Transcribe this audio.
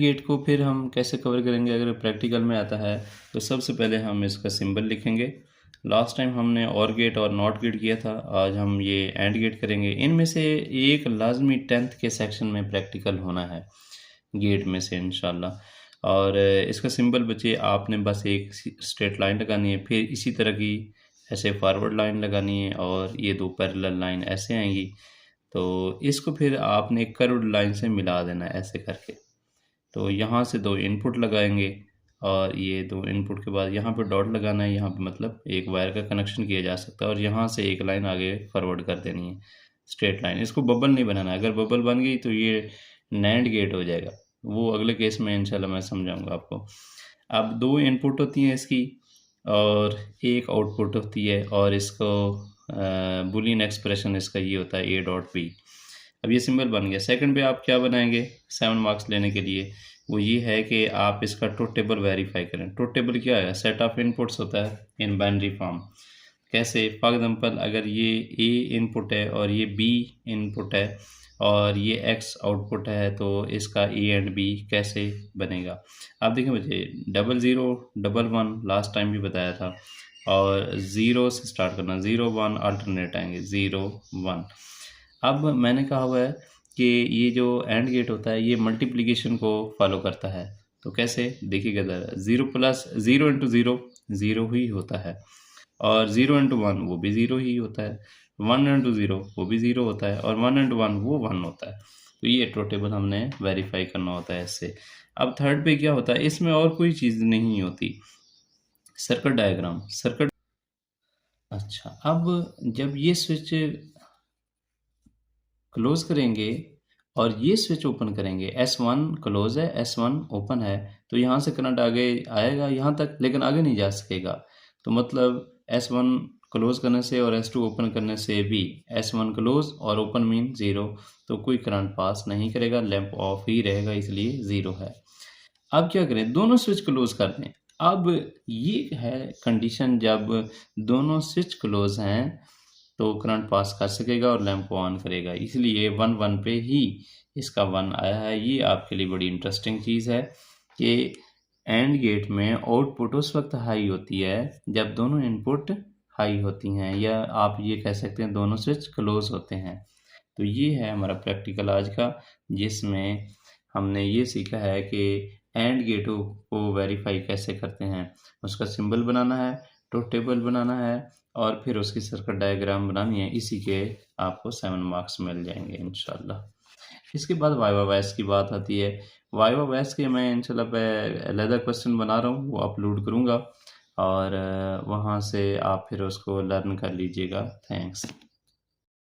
Gate को फिर हम कैसे कवर करेंगे अगर प्रैक्टिकल में आता है तो सबसे पहले हम इसका सिंबल लिखेंगे। लास्ट टाइम हमने और गेट और नॉट गेट किया था, आज हम ये एंड गेट करेंगे। इनमें से एक लाजमी 10th के सेक्शन में प्रैक्टिकल होना है गेट में से इंशाल्लाह। और इसका सिंबल बच्चे आपने बस एक स्ट्रेट लाइन लगानी है, फिर इसी तरह की ऐसे फॉरवर्ड लाइन लगानी है और ये दो पैरेलल लाइन ऐसे आएंगी। तो इसको फिर आपने कर्व्ड लाइन से मिला देना है ऐसे करके। तो यहाँ से दो इनपुट लगाएंगे और ये दो इनपुट के बाद यहाँ पे डॉट लगाना है, यहाँ पे मतलब एक वायर का कनेक्शन किया जा सकता है और यहाँ से एक लाइन आगे फॉरवर्ड कर देनी है स्ट्रेट लाइन। इसको बबल नहीं बनाना है, अगर बबल बन गई तो ये नैंड गेट हो जाएगा, वो अगले केस में इंशाल्लाह मैं समझाऊंगा आपको। अब दो इनपुट होती हैं इसकी और एक आउटपुट होती है और इसको बुलियन एक्सप्रेशन इसका ये होता है A.B। अब ये सिंबल बन गया। सेकंड पे आप क्या बनाएंगे 7 मार्क्स लेने के लिए, वो ये है कि आप इसका ट्रुथ टेबल वेरीफाई करें। ट्रुथ टेबल क्या है, सेट ऑफ इनपुट्स होता है इन बाइनरी फॉर्म। कैसे, फॉर एग्जांपल अगर ये A इनपुट है और ये B इनपुट है और ये X आउटपुट है तो इसका A एंड B कैसे बनेगा। आप देखें बच्चे 00, 11 लास्ट टाइम भी बताया था और 0 से स्टार्ट करना, 0 1 अल्टरनेट आएंगे 0 1। अब मैंने कहा हुआ है कि ये जो एंड गेट होता है ये मल्टीप्लिकेशन को फॉलो करता है। तो कैसे देखिएगा ज़रा, 0 प्लस 0 इंटू 0 0 ही होता है और 0 इंटू 1 वो भी 0 ही होता है, 1 इंटू 0 वो भी 0 होता है और 1 इंटू 1 वो 1 होता है। तो ये ट्रुथ टेबल हमने वेरीफाई करना होता है इससे। अब थर्ड पे क्या होता है, इसमें और कोई चीज़ नहीं होती, सर्किट डायग्राम, सर्किट। अच्छा, अब जब ये स्विच क्लोज करेंगे और ये स्विच ओपन करेंगे, S1 क्लोज है S1 ओपन है, तो यहाँ से करंट आगे आएगा यहाँ तक लेकिन आगे नहीं जा सकेगा। तो मतलब S1 क्लोज करने से और S2 ओपन करने से भी S1 क्लोज और ओपन मीन 0, तो कोई करंट पास नहीं करेगा, लैंप ऑफ ही रहेगा इसलिए 0 है। अब क्या करें, दोनों स्विच क्लोज कर दें। अब ये है कंडीशन, जब दोनों स्विच क्लोज हैं तो करंट पास कर सकेगा और लैंप को ऑन करेगा, इसलिए 1 1 पे ही इसका 1 आया है। ये आपके लिए बड़ी इंटरेस्टिंग चीज़ है कि एंड गेट में आउटपुट उस वक्त हाई होती है जब दोनों इनपुट हाई होती हैं, या आप ये कह सकते हैं दोनों स्विच क्लोज होते हैं। तो ये है हमारा प्रैक्टिकल आज का, जिसमें हमने ये सीखा है कि एंड गेटों को वेरीफाई कैसे करते हैं, उसका सिंबल बनाना है, ट्रुथ टेबल बनाना है और फिर उसकी सर्किट डायग्राम बनानी है। इसी के आपको 7 मार्क्स मिल जाएंगे इंशाल्लाह। इसके बाद वाइवा वॉइस की बात आती है। वाइवा वॉइस के मैं इंशाल्लाह पे अलग क्वेश्चन बना रहा हूँ, वो अपलोड करूँगा और वहाँ से आप फिर उसको लर्न कर लीजिएगा। थैंक्स।